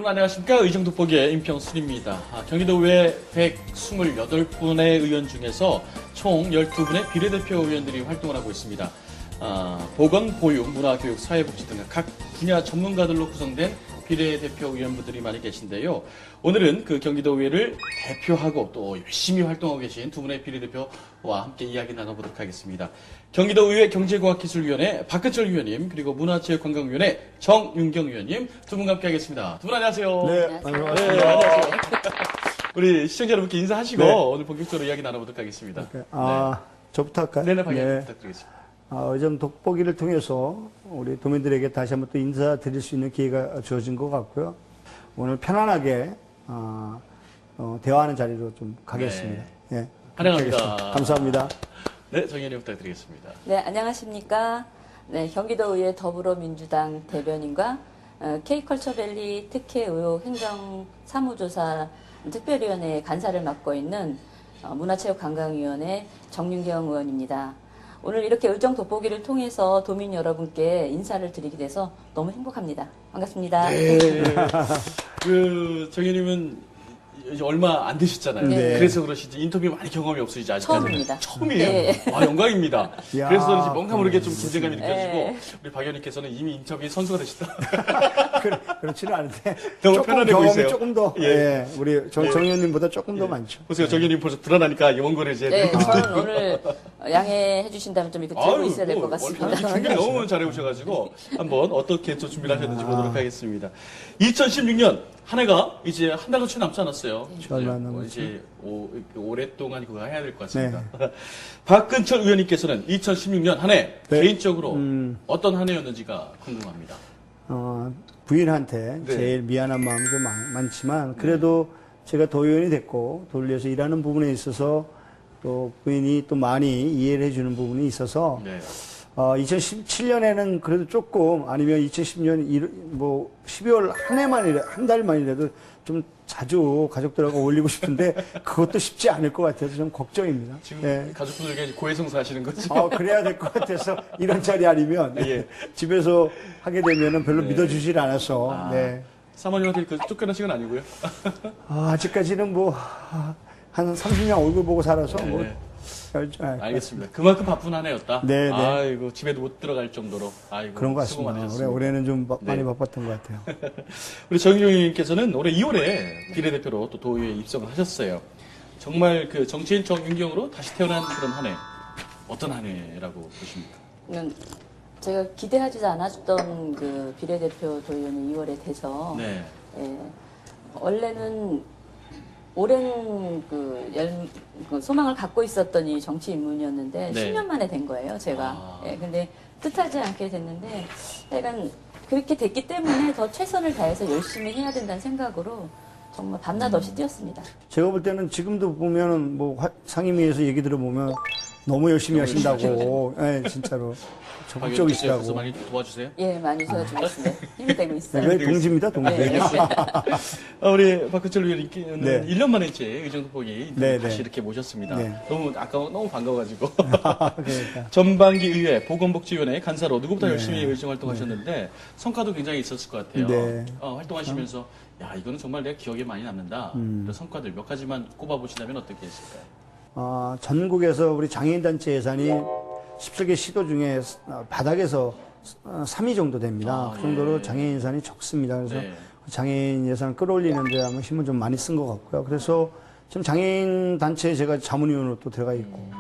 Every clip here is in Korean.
여러분 안녕하십니까. 의정돋보기의 임평순입니다. 경기도의회 128분의 의원 중에서 총 12분의 비례대표 의원들이 활동을 하고 있습니다. 보건, 보육, 문화, 교육, 사회복지 등 각 분야 전문가들로 구성된 비례대표 의원분들이 많이 계신데요. 오늘은 그 경기도의회를 대표하고 또 열심히 활동하고 계신 두 분의 비례대표와 함께 이야기 나눠보도록 하겠습니다. 경기도의회 경제과학기술위원회 박근철 위원님, 그리고 문화체육관광위원회 정윤경 위원님 두 분과 함께 하겠습니다. 두 분 안녕하세요. 네, 안녕하세요. 네, 안녕하세요. 우리 시청자 여러분께 인사하시고 네. 오늘 본격적으로 이야기 나눠보도록 하겠습니다. 저부터 할까요? 네네, 방향 부탁드리겠습니다. 요즘 돋보기를 통해서 우리 도민들에게 다시 한번 또 인사드릴 수 있는 기회가 주어진 것 같고요. 오늘 편안하게 대화하는 자리로 좀 가겠습니다. 네. 환영합니다. 감사합니다. 네, 정의원님 부탁드리겠습니다. 네, 안녕하십니까. 네, 경기도의회 더불어민주당 대변인과 K컬처밸리 특혜 의혹 행정사무조사 특별위원회 간사를 맡고 있는 문화체육관광위원회 정윤경 의원입니다. 오늘 이렇게 의정 돋보기를 통해서 도민 여러분께 인사를 드리게 돼서 너무 행복합니다. 반갑습니다. 네. 정의원님은 이제 얼마 안 되셨잖아요. 네. 그래서 그러시지 인터뷰 많이 경험이 없으시지 아직까지. 처음입니다. 처음이에요. 네. 와, 영광입니다. 야. 그래서 그런지 뭔가 모르게 좀 긴장감이 느껴지고 네. 우리 박 의원님께서는 이미 인터뷰 선수가 되시다. 그렇지는 않은데 너무 조금 편안해 경험이 보이세요. 조금 더 예. 우리 정 의원님보다 조금 더 많죠. 보세요. 정의원님 벌써 불안하니까 원고를 이제. 네, 저는 오늘 양해해 주신다면 좀 이렇게 들고 있어야 될 것 같습니다. 준비를 너무 잘해 오셔가지고 한번 어떻게 또 준비를 하셨는지 보도록 하겠습니다. 2016년 한 해가 이제 한 달도 채 남지 않았어요. 얼마 안 남았죠. 이제 오랫동안 그거 해야 될 것 같습니다. 박근철 의원님께서는 2016년 한 해 네. 개인적으로 어떤 한 해였는지가 궁금합니다. 부인한테 네. 제일 미안한 마음이 좀 많지만 그래도 제가 도의원이 됐고 도를 위해서 일하는 부분에 있어서 또 부인이 또 많이 이해를 해주는 부분이 있어서 네. 2017년에는 그래도 조금 아니면 2010년 12월 한 달만이라도 좀 자주 가족들하고 어울리고 싶은데 그것도 쉽지 않을 것 같아서 좀 걱정입니다. 지금 네. 가족분들에게 고해성사 하시는 거죠? 그래야 될 것 같아서 이런 자리 아니면 예. 집에서 하게 되면은 별로 네. 믿어주질 않아서 네. 사모님한테 그 쫓겨나신 건 아니고요? 아직까지는 한 30년 얼굴 보고 살아서 네. 알겠습니다. 그만큼 바쁜 한 해였다. 네, 네. 아이고 집에도 못 들어갈 정도로. 아이고 그런 것 수고 같습니다. 많으셨습니다. 올해는 좀 많이 네. 바빴던 것 같아요. 우리 정의용님께서는 올해 2월에 비례대표로 또 도의회에 입성을 하셨어요. 정말 그 정치인 정윤경으로 다시 태어난 그런 한 해. 어떤 한 해라고 보십니까? 제가 기대하지도 않았던 그 비례대표 도의원이 2월에 돼서 네. 예, 원래는 오랜 그 소망을 갖고 있었던 이 정치 입문이었는데 네. 10년 만에 된 거예요, 제가. 예, 근데 뜻하지 않게 됐는데 약간 그렇게 됐기 때문에 더 최선을 다해서 열심히 해야 된다는 생각으로 정말 밤낮 없이 뛰었습니다. 제가 볼 때는 지금도 보면은 상임위에서 얘기 들어보면 너무 열심히 하신다고. 네, 진짜로. 그래서 적극적이시다고. 많이 도와주세요. 예, 많이 도와주고 있습니다. 힘이 되고 있어요. 네, 동지입니다, 동지. 네. 우리 박근철 의원님께는 네. 1년 만에 이제 의정돋보기 네, 다시 네. 이렇게 모셨습니다. 네. 너무 반가워가지고. 그러니까. 전반기 의회 보건복지위원회 간사로 누구보다 열심히 의정 활동하셨는데 성과도 굉장히 있었을 것 같아요. 네. 활동하시면서 야 이거는 정말 내 기억에 많이 남는다. 그런 성과들 몇 가지만 꼽아보신다면 어떻게 했을까요? 전국에서 우리 장애인단체 예산이 17개 시도 중에 바닥에서 3위 정도 됩니다. 그 정도로 장애인 예산이 적습니다. 그래서 네. 장애인 예산을 끌어올리는데 아마 힘을 좀 많이 쓴 것 같고요. 그래서 지금 장애인 단체에 제가 자문위원으로 또 들어가 있고,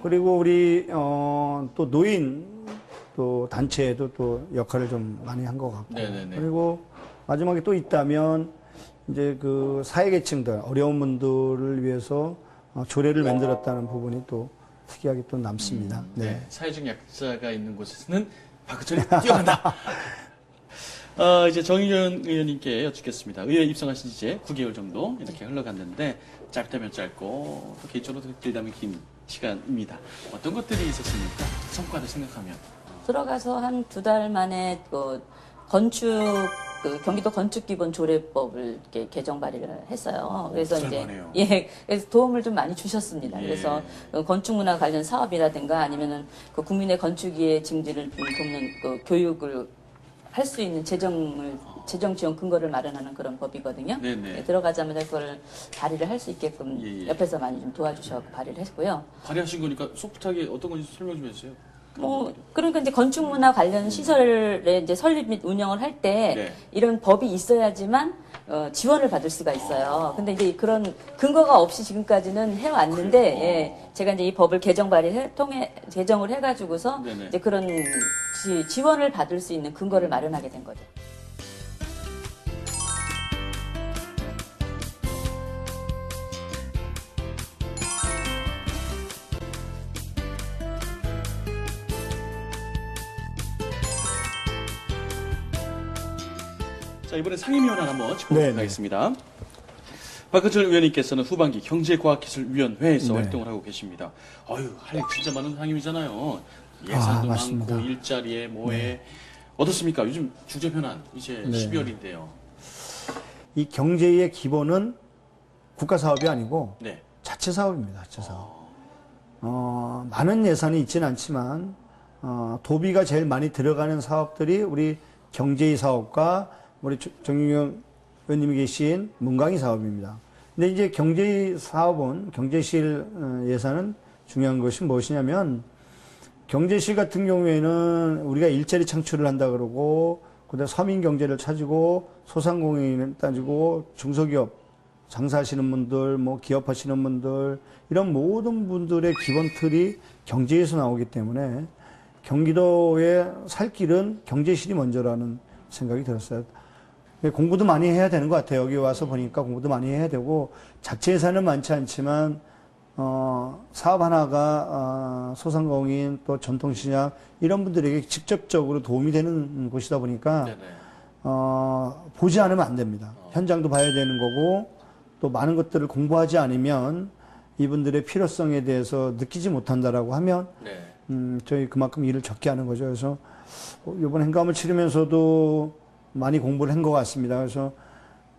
그리고 우리 또 노인 또 단체에도 또 역할을 좀 많이 한 것 같고, 네네네. 그리고 마지막에 또 있다면 이제 그 사회계층들 어려운 분들을 위해서 조례를 만들었다는 부분이 또 특이하게 또 남습니다. 네. 사회적 약자가 있는 곳에서는 박근철이 뛰어간다. 이제 정의연 의원님께 여쭙겠습니다. 의회에 입성하신 지 이제 9개월 정도 이렇게 흘러갔는데 짧다면 짧고 또 개인적으로 길다면 긴 시간입니다. 어떤 것들이 있었습니까? 성과를 생각하면. 들어가서 한 2달 만에 경기도 건축기본조례법을 이렇게 개정 발의를 했어요. 그래서 썰만해요. 그래서 도움을 좀 많이 주셨습니다. 예. 그래서 건축문화 관련 사업이라든가 아니면은 그 국민의 건축의 증진을 돕는 그 교육을 할 수 있는 재정 지원 근거를 마련하는 그런 법이거든요. 네네. 예, 들어가자마자 그걸 발의를 할 수 있게끔 예. 옆에서 많이 좀 도와주셔서 발의를 했고요. 발의하신 거니까 소프트하게 어떤 건지 설명 좀 해주세요. 그러니까 이제 건축문화 관련 시설의 이제 설립 및 운영을 할 때 네. 이런 법이 있어야지만 지원을 받을 수가 있어요. 근데 이제 그런 근거가 없이 지금까지는 해왔는데, 예, 제가 이제 이 법을 개정을 해가지고서 네네. 이제 그런 지원을 받을 수 있는 근거를 마련하게 된 거죠. 자, 이번에 상임위원회 한번 짚어보도록 네네. 하겠습니다. 박근철 의원님께서는 후반기 경제과학기술위원회에서 네. 활동을 하고 계십니다. 할 일 진짜 많은 상임이잖아요. 예산도 맞습니다. 많고 일자리에 뭐에 어떻습니까? 요즘 주저현안 이제 네. 12월인데요. 이 경제의 기본은 국가 사업이 아니고 네. 자체 사업입니다. 자체 사업. 많은 예산이 있지는 않지만 도비가 제일 많이 들어가는 사업들이 우리 경제의 사업과 우리 정윤경 의원님이 계신 문광희 사업입니다. 근데 이제 경제의 사업은 경제실 예산은 중요한 것이 무엇이냐면 경제실 같은 경우에는 우리가 일자리 창출을 한다 그러고 그다음 서민 경제를 찾고 소상공인을 따지고 중소기업 장사하시는 분들, 뭐 기업하시는 분들 이런 모든 분들의 기본 틀이 경제에서 나오기 때문에 경기도의 살 길은 경제실이 먼저라는 생각이 들었어요. 공부도 많이 해야 되는 것 같아요. 여기 와서 보니까 공부도 많이 해야 되고 자체 예산은 많지 않지만 사업 하나가 소상공인 또 전통시장 이런 분들에게 직접적으로 도움이 되는 곳이다 보니까 네네. 보지 않으면 안 됩니다. 현장도 봐야 되는 거고 또 많은 것들을 공부하지 않으면 이분들의 필요성에 대해서 느끼지 못한다라고 하면 네. 저희 그만큼 일을 적게 하는 거죠. 그래서 이번 행감을 치르면서도 많이 공부를 한 것 같습니다. 그래서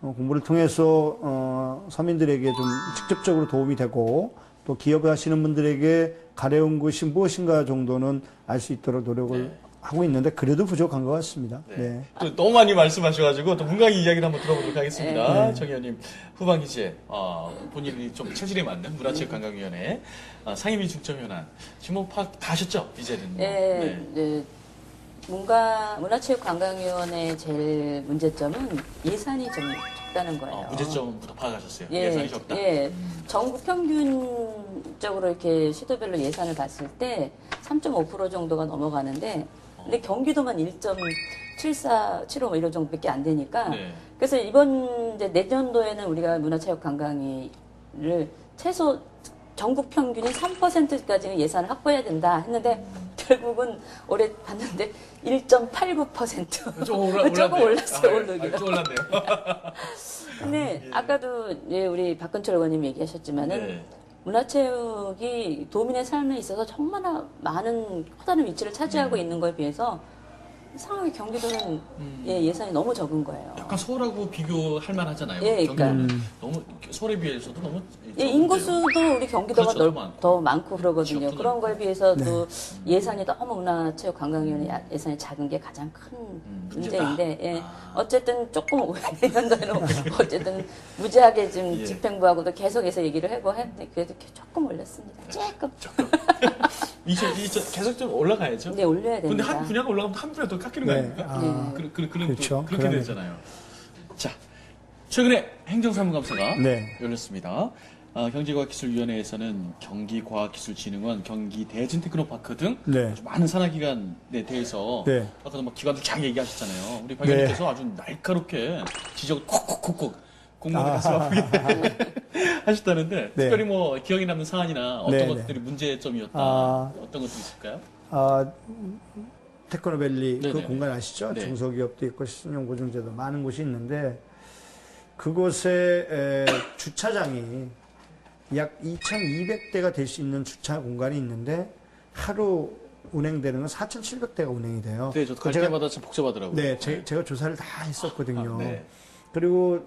공부를 통해서 서민들에게 좀 직접적으로 도움이 되고 또 기업을 하시는 분들에게 가려운 것이 무엇인가 정도는 알 수 있도록 노력을 네. 하고 있는데 그래도 부족한 것 같습니다. 네. 네. 또 너무 많이 말씀하셔가지고 또 문광희 이야기를 한번 들어보도록 하겠습니다. 정 의원님 후반기시에 본인이 좀 체질에 맞는 문화체육관광위원회 상임위 중점현안 지금 뭐 파악 다 하셨죠? 이제는 뭐. 네. 문화체육관광위원회의 제일 문제점은 예산이 좀 적다는 거예요. 문제점부터 파악하셨어요. 예, 예산이 적다. 예. 전국 평균적으로 이렇게 시도별로 예산을 봤을 때 3.5% 정도가 넘어가는데, 근데 경기도만 1.74, 75 이런 정도밖에 안 되니까. 네. 그래서 이번 이제 내년도에는 우리가 문화체육관광위를 최소 전국 평균이 3%까지는 예산을 확보해야 된다 했는데 결국은 올해 봤는데 1.89%. 조금 올랐어요, 오르기로. 좀 올랐네요. 근데 아까도 예, 우리 박근철 의원님이 얘기하셨지만은 네. 문화체육이 도민의 삶에 있어서 정말 많은 커다란 위치를 차지하고 있는 거에 비해서 이상하게 경기도는 예산이 너무 적은 거예요. 약간 서울하고 비교할 만하잖아요. 예, 그러니까. 경기도는 너무 서울에 비해서도 너무 예, 인구수도 우리 경기도가 그렇죠, 더 많고 그러거든요. 지역도 그런 넓고. 거에 비해서도 예산이 너무 문화체육관광위원회 예산이 작은 게 가장 큰 문제인데, 예. 어쨌든 조금 내년도에는 어쨌든 무지하게 지금 예. 집행부하고도 계속해서 얘기를 하고 했는데 그래도 조금 올렸습니다. 조금. 계속 좀 올라가야죠. 네, 올려야 됩니다. 근데 한 분야가 올라가면 한 분야 더 깎이는 거 네. 아닙니까? 그렇죠. 그렇게 그러네. 되잖아요. 자, 최근에 행정사무감사가 네. 열렸습니다. 경제과학기술위원회에서는 경기과학기술진흥원, 경기대진테크노파크 등 네. 아주 많은 산하기관에 대해서 네. 아까도 막 기관들 쫙 얘기하셨잖아요. 우리 박 네. 의원님께서 아주 날카롭게 지적을 콕콕콕콕 공무원들 가슴 아프게 하셨다는데 네. 특별히 뭐 기억에 남는 사안이나 어떤 네, 것들이 문제점이었다 어떤 것들이 있을까요? 테크노밸리 그 네네. 공간 아시죠? 네. 중소기업도 있고 신용보증제도 많은 곳이 있는데 그곳에 주차장이 약 2,200대가 될 수 있는 주차 공간이 있는데 하루 운행되는 건 4,700대가 운행이 돼요. 네, 저도 갈 제가- 때마다 참 복잡하더라고요. 네, 제가 조사를 다 했었거든요. 네. 그리고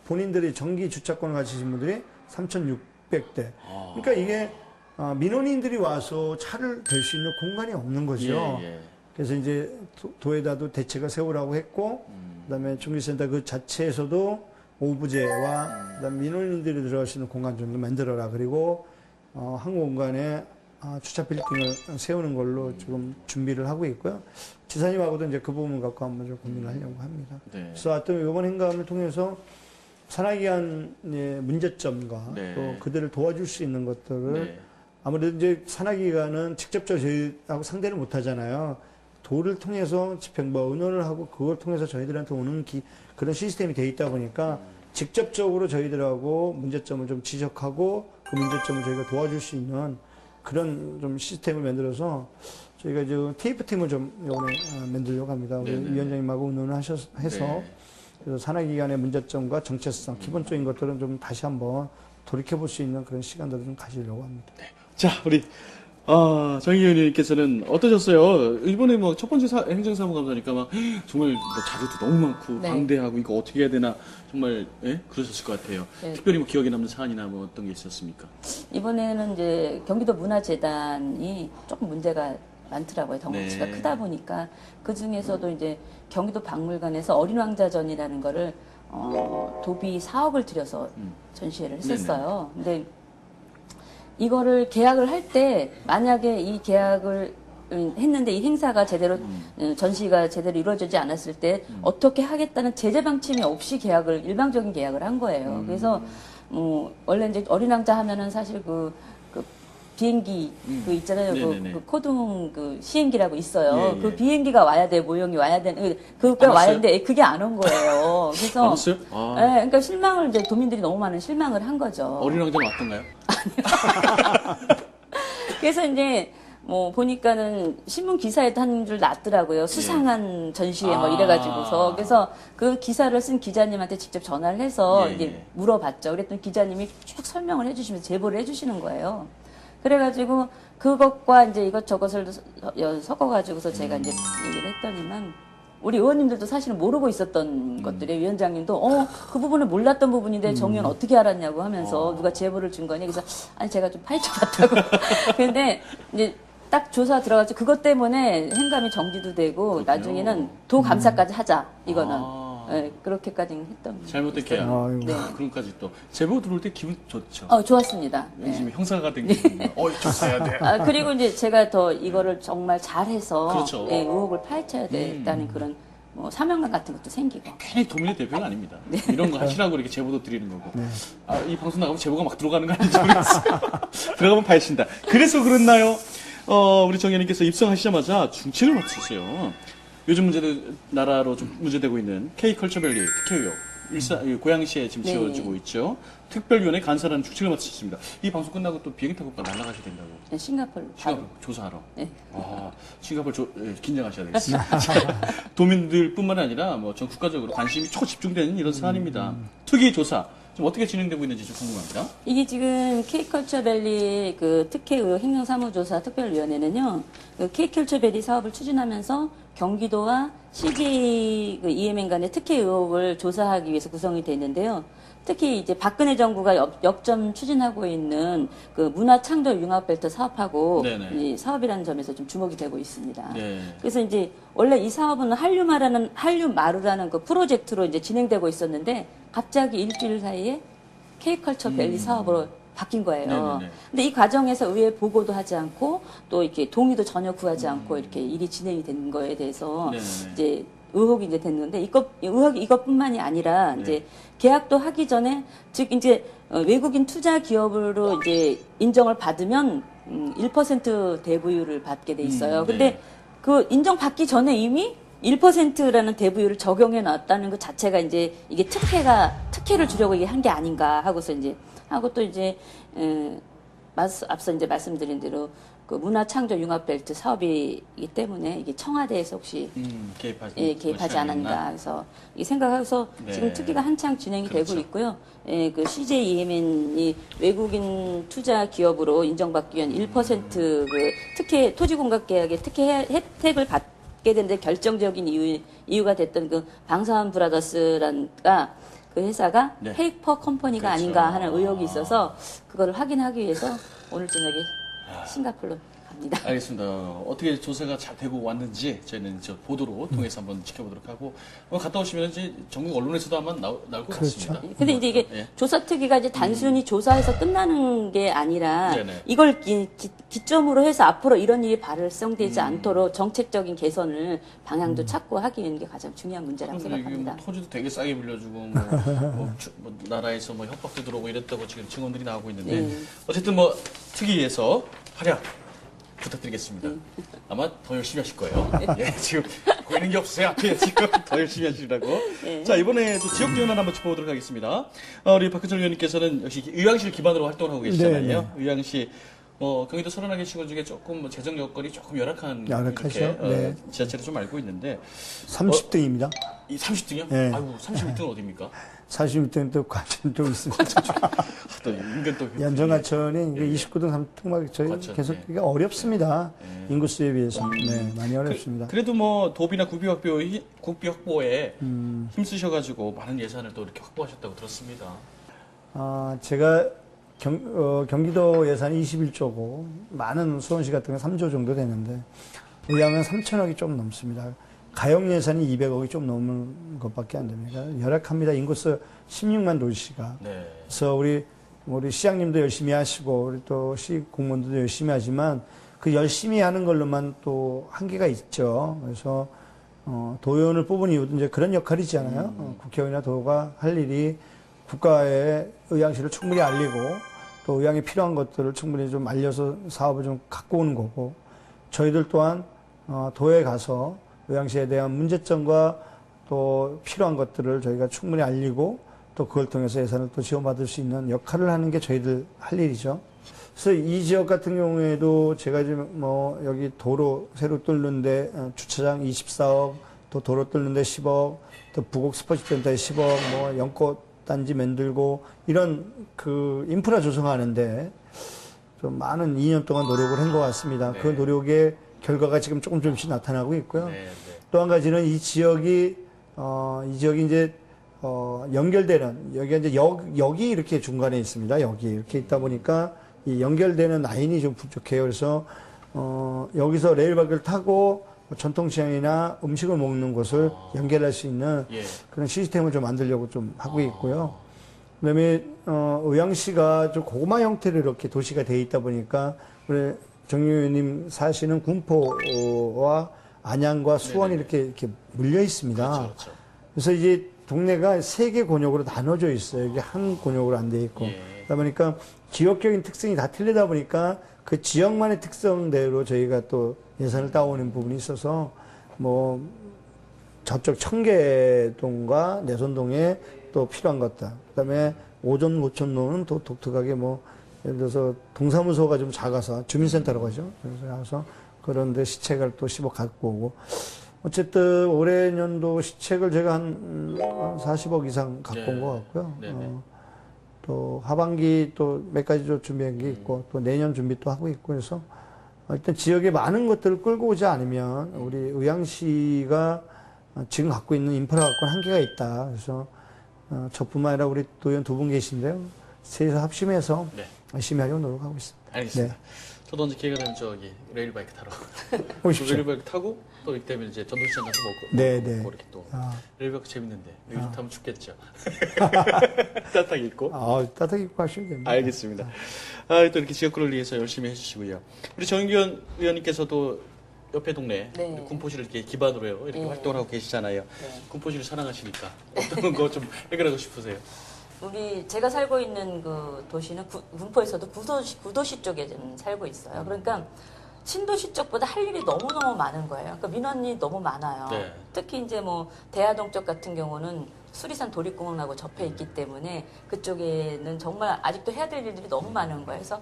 본인들이 정기 주차권을 가지신 분들이 3,600대. 그러니까 이게 민원인들이 와서 차를 댈 수 있는 공간이 없는 거죠. 예. 그래서 이제 도에다도 대책을 세우라고 했고, 그다음에 중기센터 그 자체에서도 오브제와 그다음에 민원인들이 들어갈 수 있는 공간 정도 만들어라. 그리고 한 공간에 주차 빌딩을 세우는 걸로 지금 준비를 하고 있고요. 지사님하고도 이제 그 부분 갖고 한번 좀 고민을 하려고 합니다. 네. 그래서 하여튼 이번 행감을 통해서 산하기관의 문제점과 네. 또 그들을 도와줄 수 있는 것들을 네. 아무래도 이제 산하기관은 직접적으로 저희하고 상대를 못 하잖아요. 도를 통해서 집행부와 의논을 하고 그걸 통해서 저희들한테 오는 그런 시스템이 돼 있다 보니까 직접적으로 저희들하고 문제점을 좀 지적하고 그 문제점을 저희가 도와줄 수 있는 그런 좀 시스템을 만들어서 저희가 이제 테이프 팀을 좀 이번에 만들려고 합니다. 우리 네네. 위원장님하고 의논을 해서 네. 그래서 산하기관의 문제점과 정체성, 기본적인 것들은 좀 다시 한번 돌이켜볼 수 있는 그런 시간들을 좀 가지려고 합니다. 자, 우리 정 의원님께서는 어떠셨어요? 일본에 뭐 첫 번째 행정사무감사니까 막 정말 뭐 자료도 너무 많고 네. 방대하고 이거 어떻게 해야 되나 정말 그러셨을 것 같아요. 네. 특별히 뭐 기억에 남는 사안이나 뭐 어떤 게 있었습니까? 이번에는 이제 경기도 문화재단이 조금 문제가 많더라고요. 덩치가 네. 크다 보니까 그 중에서도 이제 경기도 박물관에서 어린왕자전이라는 거를 도비 4억을 들여서 전시회를 했었어요. 근데 이거를 계약을 할 때 만약에 이 계약을 했는데 이 행사가 제대로 전시가 제대로 이루어지지 않았을 때 어떻게 하겠다는 제재 방침이 없이 계약을 일방적인 계약을 한 거예요. 그래서 원래 이제 어린왕자 하면은 사실 그 비행기 그 있잖아요. 네네네. 그 코둥 그 시행기라고 있어요. 예, 예. 그 비행기가 와야 돼, 모형이 와야 돼. 그거 안 와야 왔어요? 되는데 그게 안 온 거예요. 그래서 안 왔어요? 아. 예, 그러니까 실망을 이제 도민들이 너무 많은 실망을 한 거죠. 어린 왕자는 왔던가요? 그래서 이제 뭐 보니까는 신문 기사에도 한 줄 났더라고요. 수상한 전시회 뭐 아. 이래가지고서 그래서 그 기사를 쓴 기자님한테 직접 전화를 해서 예, 이제 예. 물어봤죠. 그랬더니 기자님이 쭉 설명을 해주시면서 제보를 해주시는 거예요. 그래가지고 그것과 이제 이것저것을 섞어가지고서 제가 이제 얘기를 했더니만 우리 의원님들도 사실은 모르고 있었던 것들에 위원장님도 그 부분을 몰랐던 부분인데 정 의원 어떻게 알았냐고 하면서 누가 제보를 준 거니 그래서 아니 제가 좀 파헤쳐 봤다고 근데 이제 딱 조사 들어가서 그것 때문에 행감이 정지도 되고 그렇군요. 나중에는 도 감사까지 하자 이거는 아. 네, 그렇게까지 했던 잘못된 있어요. 계약. 아이고. 네. 그런까지 또 제보 들어올 때 기분 좋죠. 좋았습니다. 네. 요즘 형사가 된 기분. 조사해야 돼. 그리고 이제 제가 더 이거를 정말 잘해서 그렇죠. 예, 의혹을 파헤쳐야 되겠다는 그런 뭐 사명감 같은 것도 생기고. 괜히 도민의 대표는 아닙니다. 네. 이런 거 하시라고 이렇게 제보도 드리는 거고. 이 방송 나가면 제보가 막 들어가는 거 아닌지 모르겠어요. 들어가면 파헤친다. 그래서 그렇나요? 우리 정 의원님께서 입성하시자마자 중책을 맡으셨어요. 요즘 나라로 좀 문제되고 있는 K컬처밸리 특혜 의혹. 고양시에 지금 네. 지어지고 있죠. 특별위원회 간사라는 중책을 맡으셨습니다. 이 방송 끝나고 또 비행기 타고 날아가셔야 된다고. 네, 싱가포르. 싱가포르 조사하러. 네. 싱가포르 긴장하셔야 되겠습니다. 도민들뿐만 아니라 뭐 전 국가적으로 관심이 초집중되는 이런 사안입니다. 특위 조사 좀 어떻게 진행되고 있는지 좀 궁금합니다. 이게 지금 K컬처밸리 그 특혜 의혹 행정사무조사 특별위원회는요, 그 K컬처밸리 사업을 추진하면서 경기도와 CJ 그 EMN 간의 특혜 의혹을 조사하기 위해서 구성이 됐는데요. 특히 이제 박근혜 정부가 역점 추진하고 있는 그 문화창조 융합벨트 사업하고 네네. 이 사업이라는 점에서 좀 주목이 되고 있습니다. 네. 그래서 이제 원래 이 사업은 한류마루라는 그 프로젝트로 이제 진행되고 있었는데 갑자기 일주일 사이에 K컬처 밸리 사업으로 바뀐 거예요. 네네네. 근데 이 과정에서 의회 보고도 하지 않고 또 이렇게 동의도 전혀 구하지 않고 이렇게 일이 진행이 된 거에 대해서 네네네. 이제 의혹이 이제 됐는데 의혹이 이것뿐만이 아니라 네. 이제 계약도 하기 전에 즉 이제 외국인 투자 기업으로 이제 인정을 받으면 1% 대부율을 받게 돼 있어요. 네. 근데 그 인정받기 전에 이미 1%라는 대부율을 적용해 놨다는 것 자체가 이제 이게 특혜를 주려고 이게 한 게 아닌가 하고서 이제 하고 또 이제 앞서 이제 말씀드린 대로 그 문화창조 융합벨트 사업이기 때문에 이게 청와대에서 혹시 개입하지 않았나 해서 이 생각해서 네. 지금 특위가 한창 진행이 그렇죠. 되고 있고요. 그 CJ EMN이 외국인 투자 기업으로 인정받기 위한 1%그 특혜 토지공급 계약의 특혜 혜택을 받게 되는데 결정적인 이유가 됐던 그 방사한 브라더스란가 그 회사가 네. 페이퍼 컴퍼니가 그렇죠. 아닌가 하는 의혹이 있어서 그거를 확인하기 위해서 오늘 저녁에 싱가포르로 갑니다. 알겠습니다. 어떻게 조사가 잘 되고 왔는지 저희는 저 보도로 통해서 한번 지켜보도록 하고 갔다 오시면 이제 전국 언론에서도 아마 나올 것 그렇죠. 같습니다. 근데 이제 이게 예. 조사특위가 이제 단순히 조사해서 끝나는 게 아니라 네네. 이걸 기점으로 해서 앞으로 이런 일이 발생되지 않도록 정책적인 개선을 방향도 찾고 하기는 게 가장 중요한 문제라고 이게 뭐 생각합니다. 토지도 되게 싸게 빌려주고 뭐 나라에서 뭐 협박도 들어오고 이랬다고 지금 증언들이 나오고 있는데 네. 어쨌든 뭐 특위에서 활약 부탁드리겠습니다. 아마 더 열심히 하실 거예요. 예, 지금 보이는 게 없어요. 앞에 지금 더 열심히 하시라고. 네. 자, 이번에 또 지역 위원회 한번 짚어보도록 하겠습니다. 우리 박근철 의원님께서는 역시 의왕시를 기반으로 활동을 하고 계시잖아요. 네, 의왕시 경기도 서른하개 시군 중에 조금 뭐 재정 여건이 조금 열악한 열악하죠. 이렇게, 네. 지자체를 좀 알고 있는데 30등입니다. 이 30등이요? 네. 아이고 31등은 어디입니까? 40등 또 과천도 있습니다. 또 인근 또 연정하천이 29등, 3등막 저희 과천, 계속 네. 이게 어렵습니다. 네. 인구수에 비해서. 네, 많이 어렵습니다. 그래도 뭐 도비나 국비 확보에 힘쓰셔가지고 많은 예산을 또 이렇게 확보하셨다고 들었습니다. 제가 경기도 예산이 21조고 많은 수원시 같은 경 3조 정도 되는데 의하면 3천억이 좀 넘습니다. 가용 예산이 200억이 좀 넘는 것밖에 안 됩니다. 열악합니다. 인구수 16만 도시가. 네. 그래서 우리 시장님도 열심히 하시고 우리 또 시 공무원들도 열심히 하지만 그 열심히 하는 걸로만 또 한계가 있죠. 그래서 도의원을 뽑은 이유도 이제 그런 역할이잖아요. 국회의원이나 도가 할 일이 국가의 의왕시를 충분히 알리고 또 의왕에 필요한 것들을 충분히 좀 알려서 사업을 좀 갖고 오는 거고 저희들 또한 도에 가서 의왕시에 대한 문제점과 또 필요한 것들을 저희가 충분히 알리고 또 그걸 통해서 예산을 또 지원받을 수 있는 역할을 하는 게 저희들 할 일이죠. 그래서 이 지역 같은 경우에도 제가 지금 뭐 여기 도로 새로 뚫는데 주차장 24억, 또 도로 뚫는데 10억, 또 부곡 스포츠센터에 10억, 뭐 연꽃 단지 만들고 이런 그 인프라 조성하는데 좀 많은 2년 동안 노력을 한 것 같습니다. 네. 그 노력의 결과가 지금 조금씩 나타나고 있고요. 네, 네. 또 한 가지는 이 지역이 이제 연결되는 여기가 이제 역이 이렇게 중간에 있습니다. 여기 이렇게 있다 보니까 이 연결되는 라인이 좀 부족해요. 그래서 여기서 레일바퀴를 타고 전통시장이나 음식을 먹는 곳을 연결할 수 있는 예. 그런 시스템을 좀 만들려고 좀 하고 있고요. 그다음에 의왕시가 좀 고구마 형태로 이렇게 도시가 돼 있다 보니까 우리 정유 의원님 사시는 군포와 안양과 수원이 이렇게 물려 있습니다. 그렇죠, 그렇죠. 그래서 이제 동네가 세 개 곤역으로 나눠져 있어요. 이게 한 곤역으로 안 돼 있고. 예. 그러다 보니까 지역적인 특성이 다 틀리다 보니까 그 지역만의 특성대로 저희가 또 예산을 따오는 부분이 있어서 뭐 저쪽 청계동과 내선동에 또 필요한 것들. 그다음에 오전 고촌로는 또 독특하게 뭐 예를 들어서 동사무소가 좀 작아서 주민센터라고 하죠. 그래서 그런데 시책을 또 10억 갖고 오고. 어쨌든 올해 년도 시책을 제가 한 40억 이상 갖고 온 것 같고요. 네네. 또 하반기 또 몇 가지 좀 준비한 게 있고 또 내년 준비 또 하고 있고 그래서 일단 지역에 많은 것들을 끌고 오지 않으면 우리 의왕시가 지금 갖고 있는 인프라 갖고는 한계가 있다. 그래서 저뿐만 아니라 우리 도의원 두 분 계신데요. 셋이서 합심해서 네. 열심히 하려고 노력하고 있습니다. 알겠습니다. 저도 언제 기회가 되면 저기 레일바이크 타러 오십시오. 레일바이크 타고 또 이때면 이제 전통시장 가서 먹고 네, 네. 이렇게 또 아. 레일바이크 재밌는데 여기서 타면 춥겠죠. 따뜻하게 입고. 따뜻하게 입고 하시면 됩니다. 알겠습니다. 또 이렇게 지역구를 위해서 열심히 해주시고요. 우리 정윤 의원님께서도 옆에 동네 네. 군포시를 이렇게 기반으로 이렇게 네. 활동을 하고 계시잖아요. 네. 군포시를 사랑하시니까 어떤 거 좀 해결하고 싶으세요? 제가 살고 있는 그 도시는 군포에서도 구도시 쪽에 좀 살고 있어요. 그러니까 신도시 쪽보다 할 일이 너무너무 많은 거예요. 그러니까 민원이 너무 많아요. 네. 특히 이제 뭐 대하동 쪽 같은 경우는 수리산 도립공원하고 접해 있기 때문에 그쪽에는 정말 아직도 해야 될 일들이 너무 많은 거예요. 그래서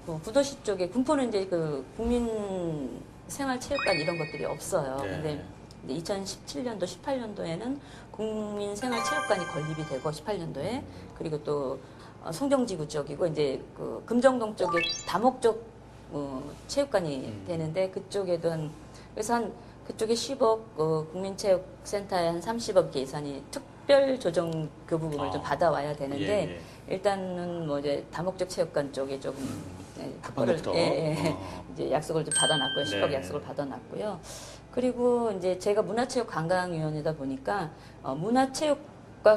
그 구도시 쪽에 군포는 이제 그 국민 생활체육관 이런 것들이 없어요. 네. 근데 2017년도, 18년도에는 국민생활체육관이 건립이 되고 18년도에 그리고 또 송정지구 쪽이고 이제 그 금정동 쪽에 다목적 체육관이 되는데 그쪽에도 그래서 그쪽에 10억 국민체육센터에 한 30억 예산이 특별 조정 그 부분을 좀 받아와야 되는데 예, 예. 일단은 뭐 이제 다목적 체육관 쪽에 조금 급한 그거를, 것부터. 이제 약속을 좀 받아놨고요. 10억 네. 약속을 받아놨고요. 그리고 이제 제가 문화체육관광위원회다 보니까 문화체육과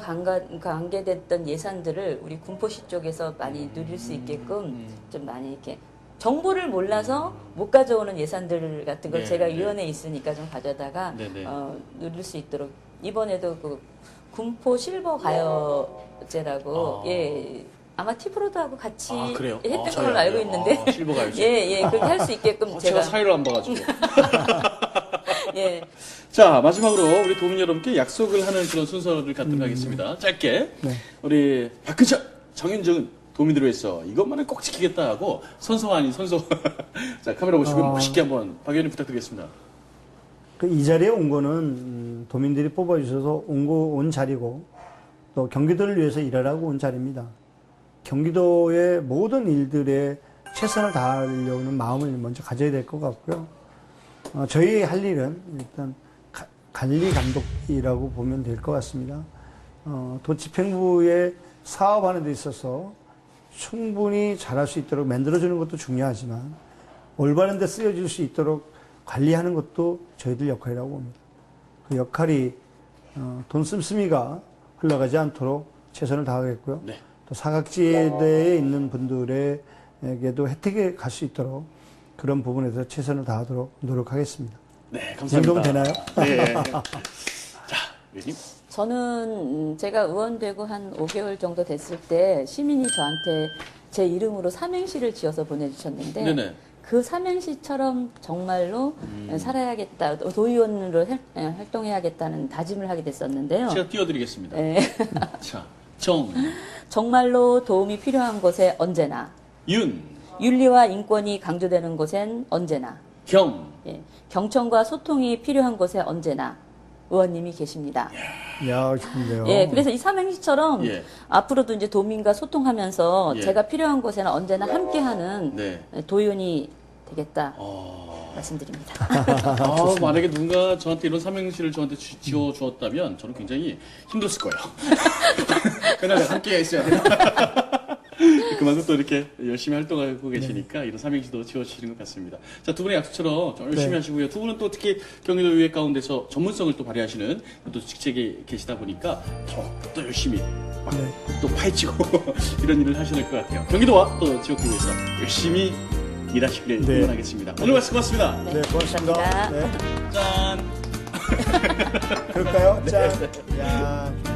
관계됐던 예산들을 우리 군포시 쪽에서 많이 누릴 수 있게끔 좀 많이 이렇게 정보를 몰라서 못 가져오는 예산들 같은 걸 네, 제가 네. 위원회에 있으니까 좀 가져다가 네, 네. 누릴 수 있도록 이번에도 그 군포 실버 가요제라고 예 아마 티브로드하고 같이 그래요? 했던 저희 걸로 알고 알아요. 있는데 실버 가요제. 예 그렇게 할 수 있게끔 제가 사회를 안 봐가지고. 예 자, 마지막으로 우리 도민 여러분께 약속을 하는 그런 순서를 갖도록 하겠습니다. 짧게. 네. 우리 박근철, 정윤정은 도민들을 위해서 이것만은 꼭 지키겠다 하고 선서 아닌 선서. 자, 카메라 보시고 멋있게 한번 박 의원님 부탁드리겠습니다. 이 자리에 온 거는 도민들이 뽑아주셔서 온 자리고 또 경기도를 위해서 일하라고 온 자리입니다. 경기도의 모든 일들에 최선을 다하려는 마음을 먼저 가져야 될 것 같고요. 저희 할 일은 일단 관리 감독이라고 보면 될 것 같습니다. 도집행부의 사업하는 데 있어서 충분히 잘할 수 있도록 만들어주는 것도 중요하지만 올바른 데 쓰여질 수 있도록 관리하는 것도 저희들 역할이라고 봅니다. 그 역할이 돈 씀씀이가 흘러가지 않도록 최선을 다하겠고요. 네. 또 사각지대에 있는 분들에게도 혜택이 갈 수 있도록 그런 부분에서 최선을 다하도록 노력하겠습니다. 네, 감사합니다. 연동 되나요? 네. 자, 의원님. 저는 제가 의원되고 한 5개월 정도 됐을 때 시민이 저한테 제 이름으로 삼행시를 지어서 보내주셨는데 네네. 그 삼행시처럼 정말로 살아야겠다, 도의원으로 활동해야겠다는 다짐을 하게 됐었는데요. 제가 띄워드리겠습니다. 예. 자, 정말로 도움이 필요한 곳에 언제나, 윤, 윤리와 인권이 강조되는 곳엔 언제나, 경. 예. 경청과 소통이 필요한 곳에 언제나 의원님이 계십니다. 야, 좋은데요. 예, 그래서 이 삼행시처럼 예. 앞으로도 이제 도민과 소통하면서 예. 제가 필요한 곳에는 언제나 함께하는 네. 도의원이 되겠다 말씀드립니다. 만약에 누군가 저한테 이런 삼행시를 저한테 지어 주었다면 저는 굉장히 힘들었을 거예요. 그날 내가 함께 있어야 돼. 그만큼 또 이렇게 열심히 활동하고 계시니까 이런 삼행시도 지어주시는 것 같습니다. 자, 두 분의 약속처럼 좀 열심히 네. 하시고요. 두 분은 또 특히 경기도의회 가운데서 전문성을 또 발휘하시는 또 직책에 계시다 보니까 더 열심히 막 또 파헤치고 이런 일을 하셔야 될 것 같아요. 경기도와 또 지역을 위해서 열심히 일하시길 네. 응원하겠습니다. 오늘 말씀 고맙습니다. 네, 고맙습니다. 감사합니다. 네. 짠! 그럴까요? 짠. 야.